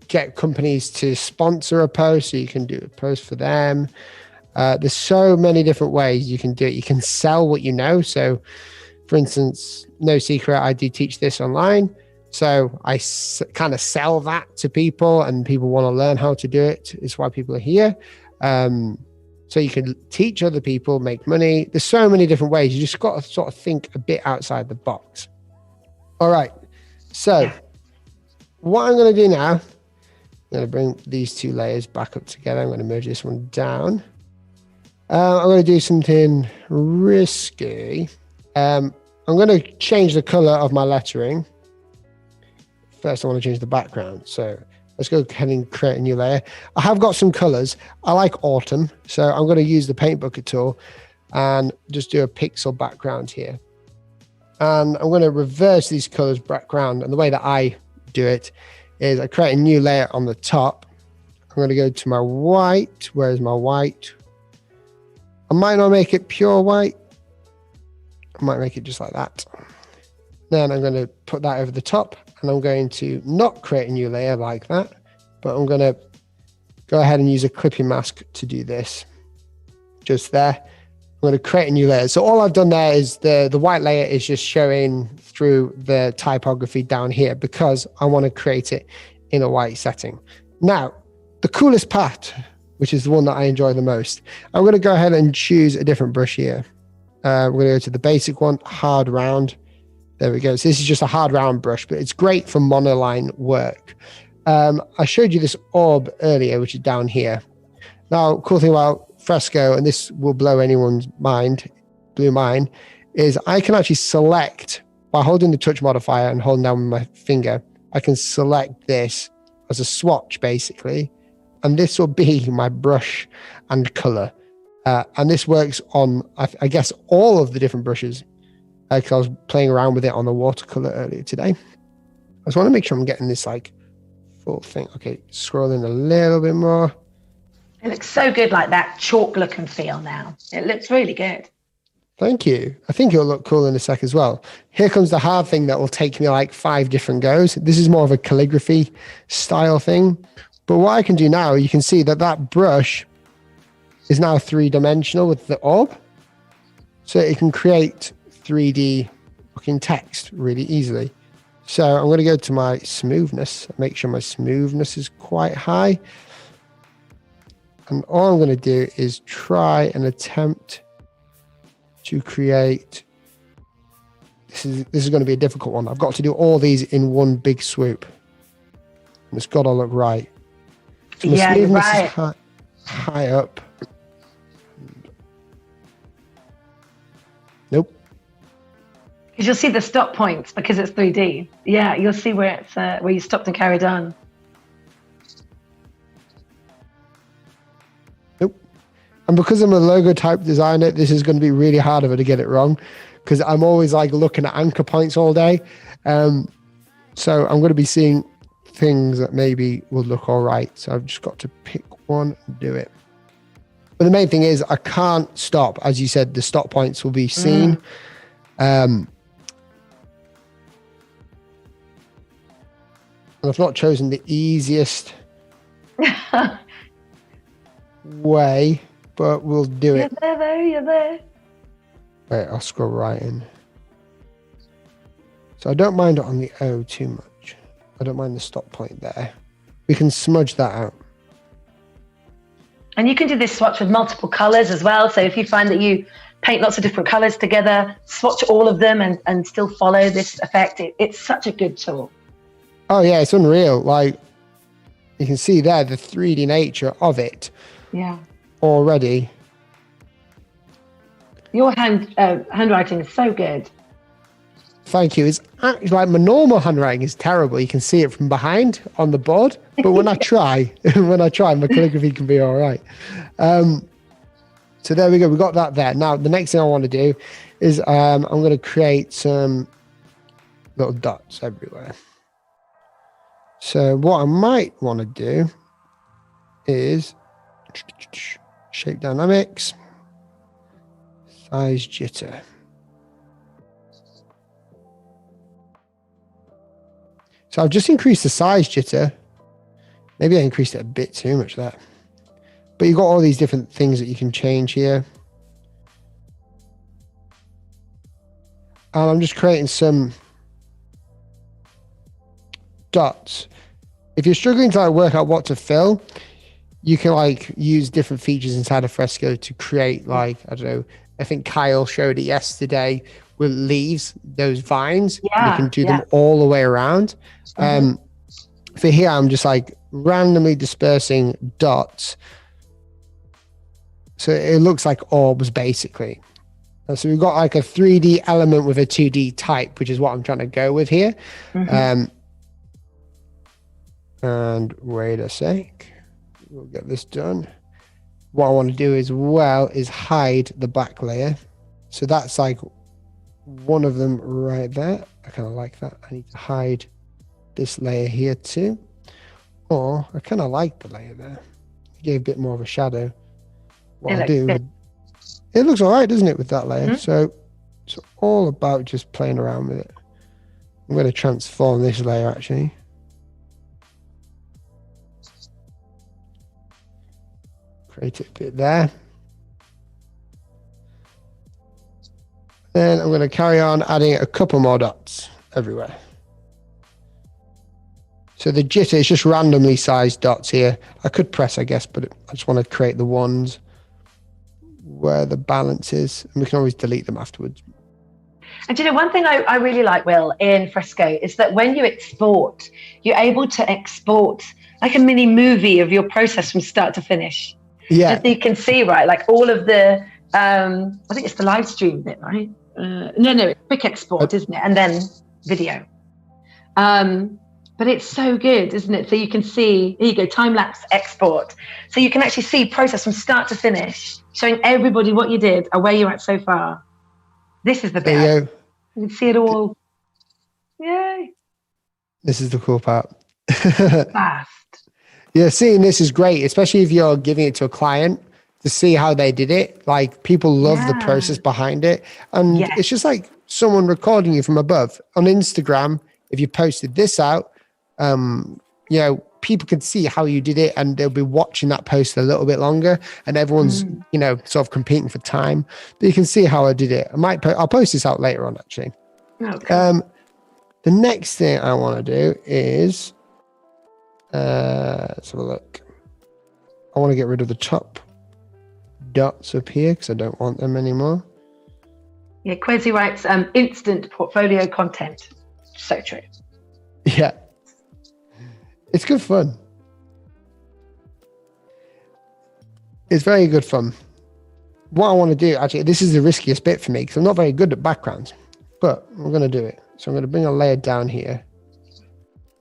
get companies to sponsor a post, so you can do a post for them. There's so many different ways you can do it. You can sell what you know. So for instance, no secret, I do teach this online. So I kind of sell that to people, and people want to learn how to do it. It's why people are here. So you can teach other people, make money. There's so many different ways. You just got to sort of think a bit outside the box. All right. So what I'm going to do now, I'm going to bring these two layers back up together. I'm going to merge this one down. I'm going to do something risky. I'm going to change the color of my lettering. First, I want to change the background. So let's go ahead and create a new layer. I have got some colors. I like autumn. So I'm going to use the paint bucket tool and just do a pixel background here. And I'm going to reverse these colors background. And the way that I do it is I create a new layer on the top. I'm going to go to my white. Where's my white? I might not make it pure white. I might make it just like that. Then I'm going to put that over the top, and I'm going to not create a new layer like that, but I'm going to go ahead and use a clipping mask to do this. Just there. I'm going to create a new layer. So all I've done there is the white layer is just showing through the typography down here because I want to create it in a white setting. Now, the coolest part, which is the one that I enjoy the most, I'm going to go ahead and choose a different brush here. We're going to go to the basic one, hard round. There we go. So this is just a hard round brush, but it's great for monoline work. I showed you this orb earlier, which is down here. Now, cool thing about Fresco, and this will blow anyone's mind, blew mine, is I can actually select by holding the touch modifier and holding down with my finger. I can select this as a swatch basically, and this will be my brush and color. And this works on, I guess, all of the different brushes because I was playing around with it on the watercolor earlier today. I just want to make sure I'm getting this like full thing. Okay, scrolling a little bit more. It looks so good, like that chalk look and feel now. It looks really good. Thank you. I think it'll look cool in a sec as well. Here comes the hard thing that will take me like 5 different goes. This is more of a calligraphy style thing. But what I can do now, you can see that that brush is now 3-dimensional with the orb. So it can create 3D looking text really easily. So I'm going to go to my smoothness, make sure my smoothness is quite high. And all I'm going to do is try and attempt to create, this is going to be a difficult one. I've got to do all these in one big swoop. And it's got to look right. So my smoothness is high up. Nope. Because you'll see the stop points because it's 3D. Yeah, you'll see where it's where you stopped and carried on. Nope. And because I'm a logo type designer, this is going to be really hard of it to get it wrong because I'm always like looking at anchor points all day. So I'm going to be seeing things that maybe will look all right. So I've just got to pick one and do it. But the main thing is I can't stop. As you said, the stop points will be seen. And I've not chosen the easiest way, but we'll do it. You're there. Wait, I'll scroll right in. So I don't mind it on the O too much. I don't mind the stop point there. We can smudge that out. And you can do this swatch with multiple colors as well. So if you find that you paint lots of different colors together, swatch all of them and still follow this effect. It's such a good tool. Oh yeah, it's unreal. Like you can see there, the 3D nature of it. Yeah. Already. Your handwriting is so good. Thank you. It's actually like my normal handwriting is terrible. You can see it from behind on the board. But when I try, my calligraphy can be all right. So there we go. We got that there. Now, the next thing I want to do is I'm going to create some little dots everywhere. So what I might want to do is shape dynamics, size jitter. So I've just increased the size jitter. Maybe I increased it a bit too much there. But you've got all these different things that you can change here. And I'm just creating some dots. If you're struggling to like work out what to fill, you can like use different features inside of Fresco to create like, I don't know, I think Kyle showed it yesterday with leaves, those vines, and you can Yeah, do yeah. them all the way around. For here, I'm just like randomly dispersing dots. So it looks like orbs basically. So we've got like a 3D element with a 2D type, which is what I'm trying to go with here. And wait a sec, we'll get this done. What I want to do as well is hide the back layer. So that's like one of them right there. I kind of like that. I need to hide this layer here too. Or I kind of like the layer there. It gave a bit more of a shadow. What I'll do, it looks all right, doesn't it, with that layer? So it's all about just playing around with it. I'm going to transform this layer actually. Create it a bit there. Then I'm going to carry on adding a couple more dots everywhere. So the jitter is just randomly sized dots here. I could press, I guess, but I just want to create the ones where the balance is, and we can always delete them afterwards. And you know, one thing I really like, Will, in Fresco is that when you export, you're able to export like a mini movie of your process from start to finish. Yeah. Just so you can see, right, like all of the, I think it's the live stream bit, right? No, it's quick export, isn't it? And then video. But it's so good, isn't it? So you can see, here you go, time-lapse export. So you can actually see process from start to finish, showing everybody what you did and where you're at so far. This is the bit. There you go. You can see it all. Yay. This is the cool part. Fast. Yeah, seeing this is great, especially if you're giving it to a client to see how they did it. Like, people love the process behind it. And it's just like someone recording you from above. On Instagram, if you posted this out, you know, people can see how you did it, and they'll be watching that post a little bit longer, and everyone's, you know, sort of competing for time. But you can see how I did it. I'll post this out later on, actually. Okay. The next thing I want to do is, let's have a look. I want to get rid of the top dots up here because I don't want them anymore. Yeah, Kwesi writes instant portfolio content. So true. Yeah. It's good fun. It's very good fun. What I want to do, actually, this is the riskiest bit for me because I'm not very good at backgrounds, but I'm going to do it. So I'm going to bring a layer down here.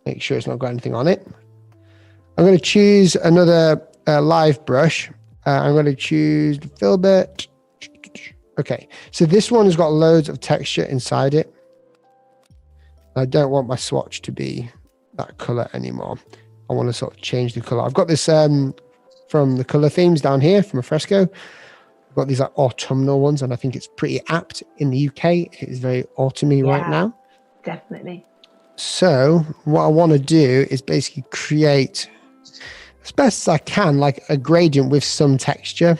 Make sure it's not got anything on it. I'm going to choose another live brush. I'm going to choose the filbert. Okay, so this one has got loads of texture inside it. I don't want my swatch to be that color anymore. I want to sort of change the color. I've got this from the color themes down here from a Fresco. I've got these like autumnal ones, and I think it's pretty apt in the UK. It is very autumny right now. Definitely. So what I want to do is basically create, as best as I can, like a gradient with some texture.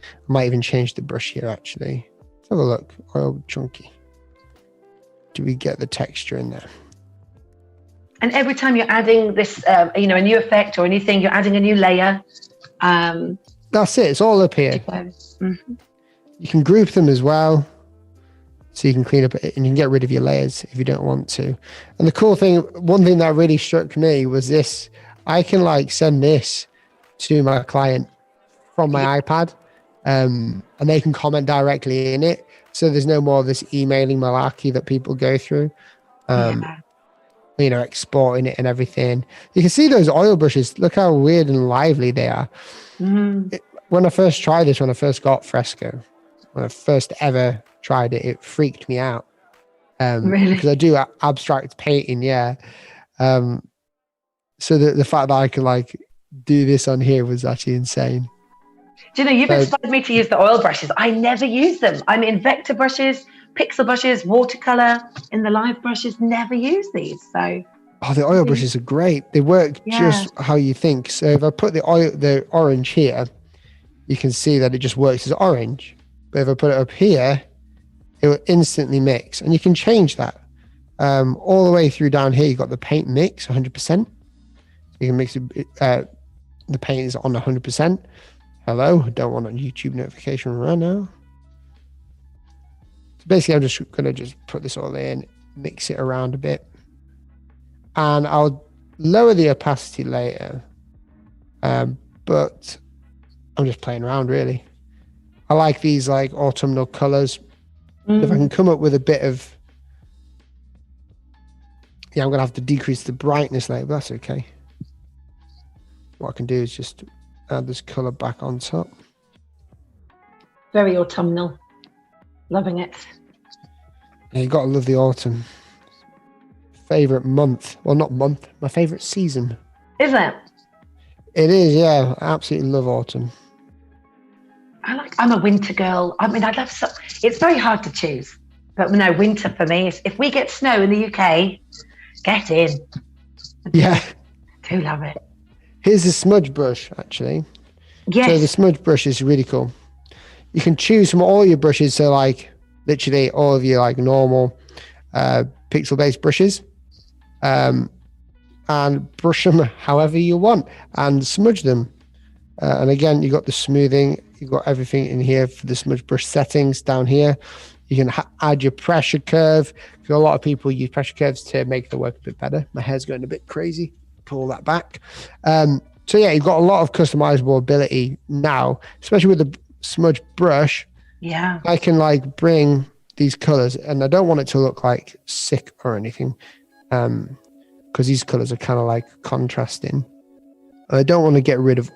I might even change the brush here, actually. Let's have a look. Oil chunky. Do we get the texture in there? And every time you're adding this, you know, a new effect or anything, you're adding a new layer. That's it. It's all up here. You can group them as well. So you can clean up and you can get rid of your layers if you don't want to. And the cool thing, one thing that really struck me was this. I can like send this to my client from my iPad, and they can comment directly in it. So there's no more of this emailing malarkey that people go through. You know, exporting it and everything. You can see those oil brushes. Look how weird and lively they are. When I first tried this, when I first got Fresco, when I first ever tried it, it freaked me out. Really? Because I do abstract painting, yeah. So the fact that I could like do this on here was actually insane. Do you know, you've inspired me to use the oil brushes. I never use them. I mean, vector brushes, pixel brushes, watercolor, in the live brushes, never use these. So, the oil brushes are great. They work just how you think. So if I put the orange here, you can see that it just works as orange. But if I put it up here, it will instantly mix, and you can change that all the way through down here. You've got the paint mix 100%. You can mix it. The paint is on 100%. Hello, I don't want a YouTube notification right now. So basically, I'm just going to just put this all in, mix it around a bit. And I'll lower the opacity later. But I'm just playing around, really. I like these like autumnal colors. If I can come up with a bit of... Yeah, I'm going to have to decrease the brightness later, but that's okay. What I can do is just add this color back on top. Very autumnal. Loving it. Yeah, you got to love the autumn. Favorite month. Well, not month. My favorite season. Is it? It is, yeah. I absolutely love autumn. I'm a winter girl. I mean, it's very hard to choose. But no, winter for me is, if we get snow in the UK, get in. Yeah. I do love it. Here's the smudge brush, actually. Yes. So the smudge brush is really cool. You can choose from all your brushes. So like literally all of your like normal pixel-based brushes. And brush them however you want and smudge them. And again, you got the smoothing. You've got everything in here for the smudge brush settings down here. You can add your pressure curve. Because a lot of people use pressure curves to make the work a bit better. My hair's going a bit crazy. Pull that back. So yeah, you've got a lot of customizable ability now, especially with the smudge brush. Yeah. I can like bring these colors, and I don't want it to look like sick or anything. Because these colors are kind of like contrasting. I don't want to get rid of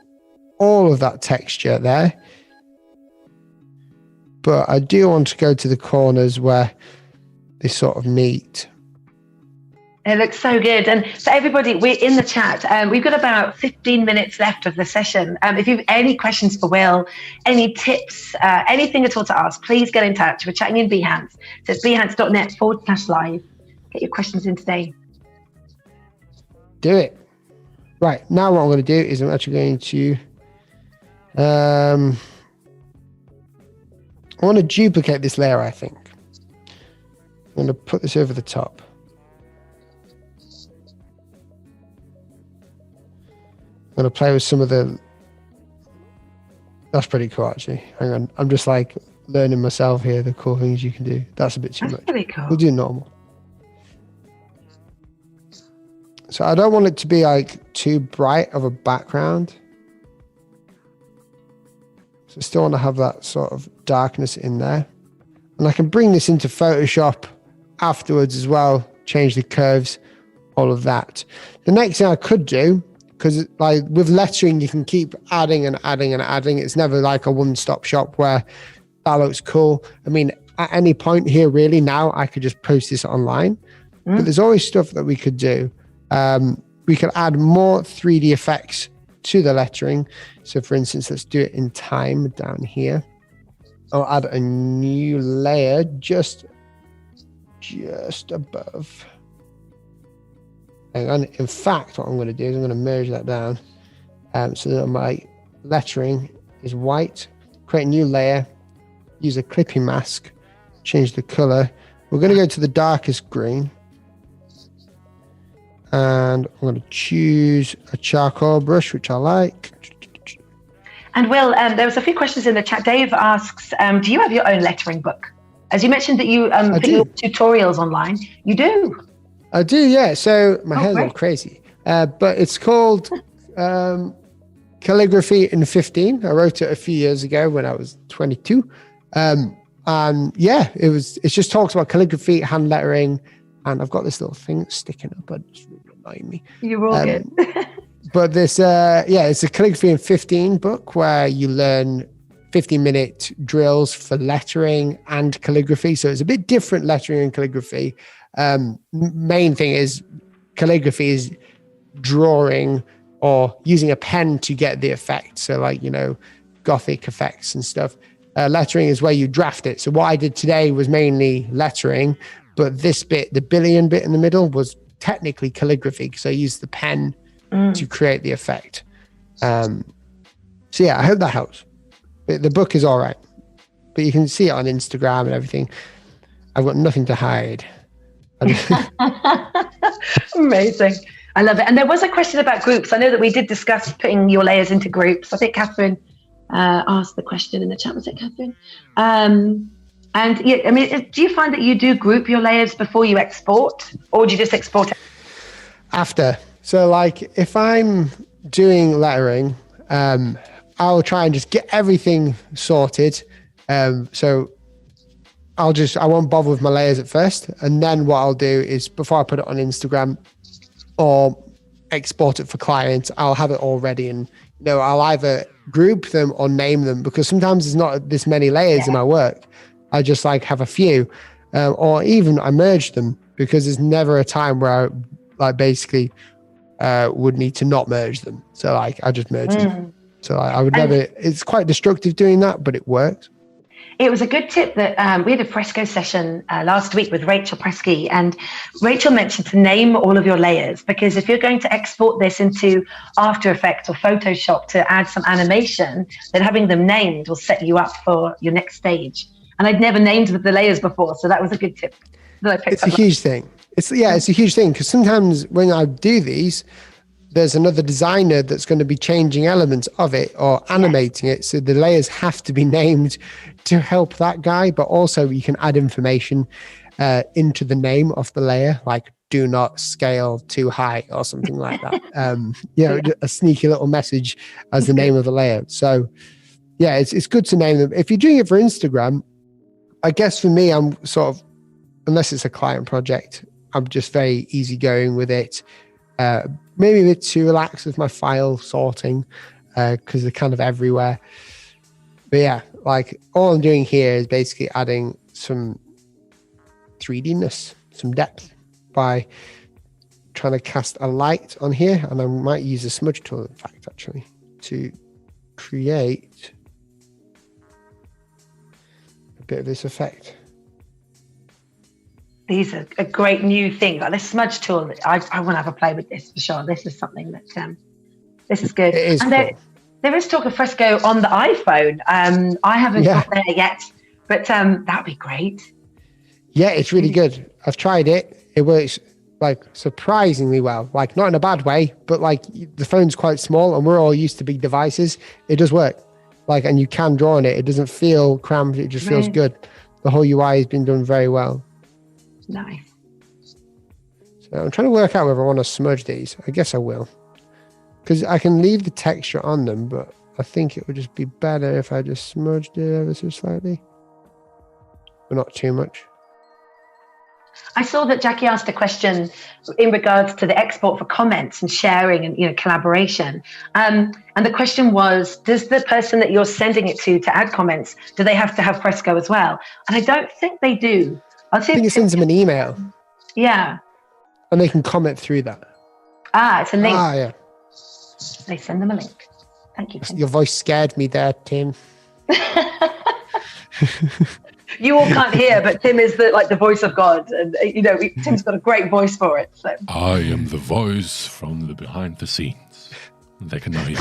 all of that texture there. But I do want to go to the corners where they sort of meet. It looks so good. And for everybody, we're in the chat. We've got about 15 minutes left of the session. If you have any questions for Will, any tips, anything at all to ask, please get in touch. We're chatting in Behance. So it's behance.net/live. Get your questions in today. Do it. Right, now what I'm going to do is I'm actually going to I want to duplicate this layer, I think. I'm going to put this over the top. I'm going to play with some of the... That's pretty cool, actually. Hang on. I'm just like learning myself here, the cool things you can do. That's a bit too much. That's pretty cool. We'll do normal. So I don't want it to be like too bright of a background. So I still want to have that sort of darkness in there. And I can bring this into Photoshop afterwards as well, change the curves, all of that. The next thing I could do, because like with lettering, you can keep adding and adding and adding. It's never like a one-stop shop where that looks cool. I mean, at any point here, really, now I could just post this online. But there's always stuff that we could do. We could add more 3D effects to the lettering. So for instance, let's do it in time down here. I'll add a new layer just above. Hang on. In fact, what I'm going to do is I'm going to merge that down. So that my lettering is white. Create a new layer. Use a clipping mask. Change the color. We're going to go to the darkest green. And I'm going to choose a charcoal brush, which I like. And Will, there was a few questions in the chat. Dave asks, do you have your own lettering book? As you mentioned that you put your tutorials online. You do? I do, yeah. So my hair's all crazy. But it's called Calligraphy in 15. I wrote it a few years ago when I was 22. And yeah, it just talks about calligraphy, hand lettering. And I've got this little thing sticking up, but it's really annoying me. You're all good. But this, it's a Calligraphy in 15 book where you learn 15-minute drills for lettering and calligraphy. So it's a bit different lettering and calligraphy. Main thing is calligraphy is drawing or using a pen to get the effect. So like, Gothic effects and stuff. Lettering is where you draft it. So what I did today was mainly lettering. But this bit, the billion bit in the middle, was technically calligraphy because I used the pen to create the effect. So yeah, I hope that helps. But the book is all right. But you can see it on Instagram and everything. I've got nothing to hide. Amazing. I love it. And there was a question about groups. I know that we did discuss putting your layers into groups. I think Catherine asked the question in the chat. Was it Catherine? And yeah, I mean, do you find that you do group your layers before you export, or do you just export it? After. So like if I'm doing lettering, I'll try and just get everything sorted. So I won't bother with my layers at first. And then what I'll do is before I put it on Instagram or export it for clients, I'll have it all ready, and I'll either group them or name them, because sometimes there's not this many layers in my work. I just like have a few, or even I merge them, because there's never a time where I like basically would need to not merge them. So like I just merge them. So I would never, it's quite destructive doing that, but it works. It was a good tip that we had a Fresco session last week with Rachel Presky, and Rachel mentioned to name all of your layers, because if you're going to export this into After Effects or Photoshop to add some animation, then having them named will set you up for your next stage. And I'd never named the layers before, so that was a good tip that I picked up. It's a huge thing. It's a huge thing, because sometimes when I do these, there's another designer that's going to be changing elements of it or animating it. So the layers have to be named to help that guy, but also you can add information into the name of the layer, like do not scale too high or something like that. A sneaky little message as the name of the layer. So yeah, it's good to name them. If you're doing it for Instagram, I guess for me, I'm sort of, unless it's a client project, I'm just very easygoing with it. Maybe a bit too relaxed with my file sorting because they're kind of everywhere. But yeah, like all I'm doing here is basically adding some 3D-ness, some depth by trying to cast a light on here. And I might use a smudge tool, in fact, actually, to create a bit of this effect. These are a great new thing. Like this smudge tool, I want to have a play with this for sure. This is something that, this is good. It is and cool. There is talk of Fresco on the iPhone. I haven't got there yet, but that would be great. Yeah, it's really good. I've tried it. It works like surprisingly well. Like not in a bad way, but like the phone's quite small and we're all used to big devices. It does work. Like, and you can draw on it. It doesn't feel cramped. It just feels good. The whole UI has been done very well. Nice. So I'm trying to work out whether I want to smudge these. I guess I will, because I can leave the texture on them, but I think it would just be better if I just smudged it ever so slightly, but not too much. I saw that Jackie asked a question in regards to the export for comments and sharing and collaboration. And the question was, does the person that you're sending it to add comments, do they have to have Fresco as well? And I don't think they do. I think it sends them an email. Yeah. And they can comment through that. It's a link. Yeah. They send them a link. Thank you, Tim. Your voice scared me there, Tim. You all can't hear, but Tim is the voice of God. And, Tim's got a great voice for it. So. I am the voice from the behind the scenes. They can now hear.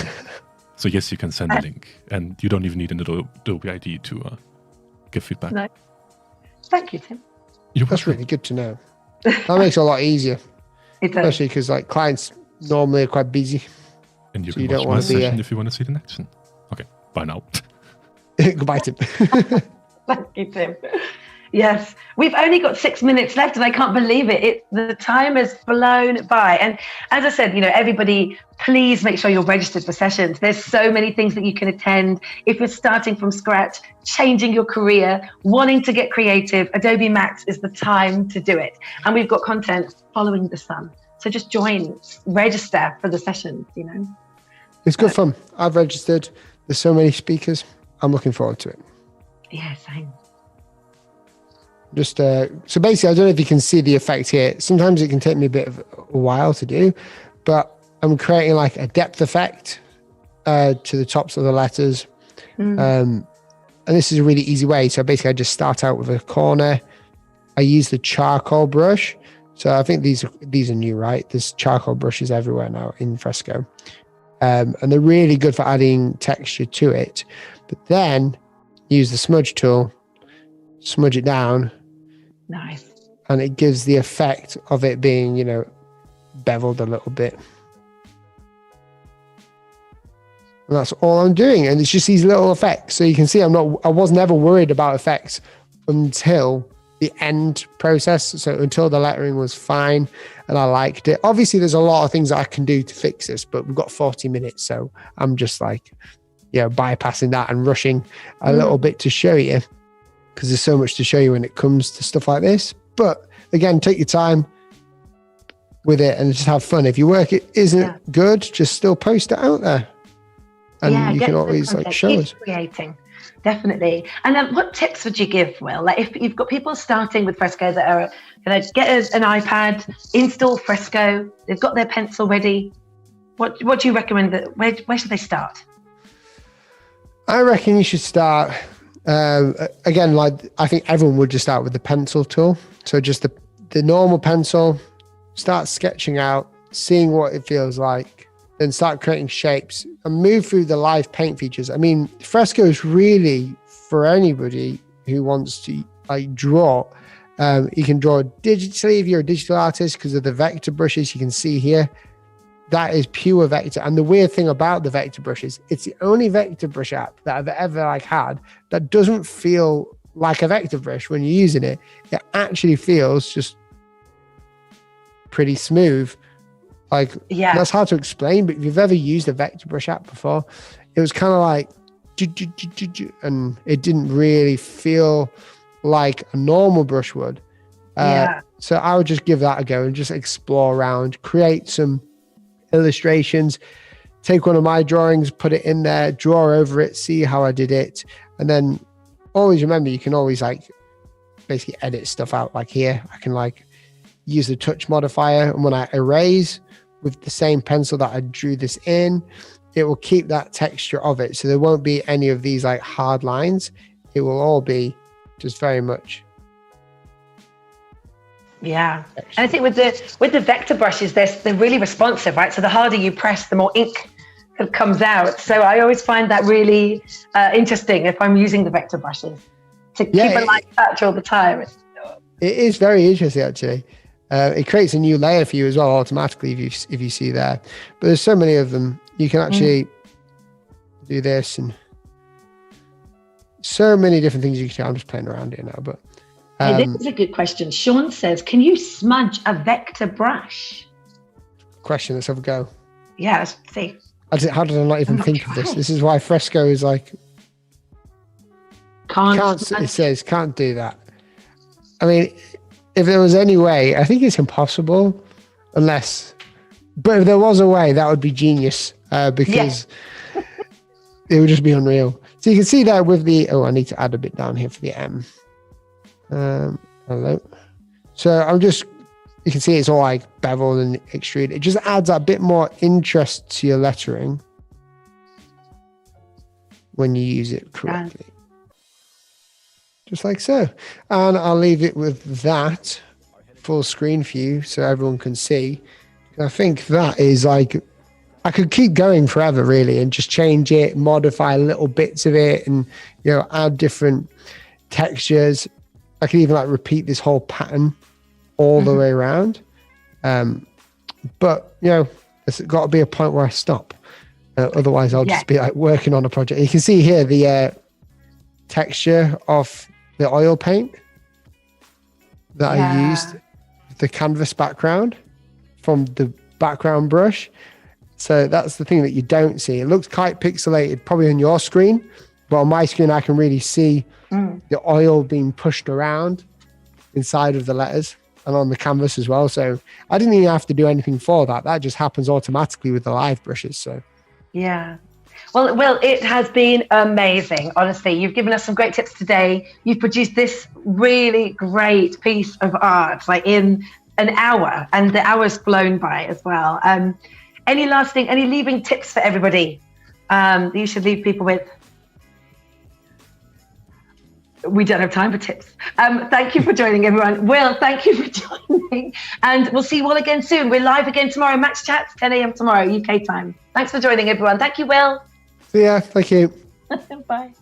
So yes, you can send a link. And you don't even need an Adobe ID to give feedback. No. Thank you, Tim. That's really good to know. That makes it a lot easier. It does. Especially because clients normally are quite busy. And you can watch my session if you want to see it in action. Okay, bye now. Goodbye, Tim. Thank you, Tim. Yes, we've only got 6 minutes left and I can't believe it. The time has flown by. And as I said, everybody, please make sure you're registered for sessions. There's so many things that you can attend. If you're starting from scratch, changing your career, wanting to get creative, Adobe Max is the time to do it. And we've got content following the sun. So just join, register for the sessions, It's good fun. I've registered. There's so many speakers. I'm looking forward to it. Yeah, same. Just so basically, I don't know if you can see the effect here. Sometimes it can take me a bit of a while to do, but I'm creating like a depth effect to the tops of the letters. And this is a really easy way. So basically, I just start out with a corner. I use the charcoal brush. So I think these are new, right? There's charcoal brushes everywhere now in Fresco. And they're really good for adding texture to it. But then use the smudge tool, smudge it down. Nice. And it gives the effect of it being, beveled a little bit. And that's all I'm doing. And it's just these little effects. So you can see I was never worried about effects until the end process. So until the lettering was fine and I liked it. Obviously, there's a lot of things that I can do to fix this, but we've got 40 minutes. So I'm just like, bypassing that and rushing a little bit to show you, because there's so much to show you when it comes to stuff like this. But again, take your time with it and just have fun. If your work isn't good, just still post it out there. And you can always show us. Creating. Definitely. And then what tips would you give, Will? Like if you've got people starting with Fresco that are going to get an iPad, install Fresco, they've got their pencil ready. What do you recommend? Where should they start? I reckon you should start, again, like I think everyone would just start with the pencil tool. So just the normal pencil, start sketching out, seeing what it feels like, then start creating shapes and move through the live paint features. I mean, Fresco is really for anybody who wants to draw. You can draw digitally if you're a digital artist because of the vector brushes you can see here. That is pure vector. And the weird thing about the vector brushes, it's the only vector brush app that I've ever had that doesn't feel like a vector brush when you're using it. It actually feels just pretty smooth. That's hard to explain, but if you've ever used a vector brush app before, it was kind of like, and it didn't really feel like a normal brush would. So I would just give that a go and just explore around, create some illustrations, take one of my drawings, put it in there, draw over it, see how I did it. And then always remember, you can always basically edit stuff out. Like here, I can use the touch modifier, and when I erase with the same pencil that I drew this in, it will keep that texture of it. So there won't be any of these hard lines. It will all be just very much. Yeah. And I think with the vector brushes, they're really responsive, right? So the harder you press, the more ink comes out. So I always find that really interesting if I'm using the vector brushes to keep a light touch all the time. It is very interesting, actually. It creates a new layer for you as well automatically if you see there. But there's so many of them. You can actually do this and so many different things you can do. I'm just playing around here now, but hey, this is a good question. Sean says, can you smudge a vector brush? Question, let's have a go. Yeah, let's see. How did I not even think of this? This is why Fresco is can't it says can't do that. I mean, if there was any way, I think it's impossible but if there was a way, that would be genius because it would just be unreal. So you can see that with I need to add a bit down here for the M. Hello. So you can see it's all beveled and extruded. It just adds a bit more interest to your lettering when you use it correctly. Just like so. And I'll leave it with that full screen for you so everyone can see. I think that is I could keep going forever really and just change it, modify little bits of it and, add different textures. I could even repeat this whole pattern all the way around. But, there's got to be a point where I stop. Otherwise I'll just be working on a project. You can see here the texture of the oil paint that I used, the canvas background from the background brush. So that's the thing that you don't see. It looks quite pixelated probably on your screen, but on my screen I can really see the oil being pushed around inside of the letters and on the canvas as well. So I didn't even have to do anything for that. That just happens automatically with the live brushes. So yeah. Well, Will, it has been amazing. Honestly, you've given us some great tips today. You've produced this really great piece of art in an hour, and the hour's flown by as well. Any leaving tips for everybody that you should leave people with? We don't have time for tips. Thank you for joining, everyone. Will, thank you for joining. And we'll see you all again soon. We're live again tomorrow. Max Chats, 10 a.m. tomorrow, UK time. Thanks for joining, everyone. Thank you, Will. See ya. Thank you. Bye.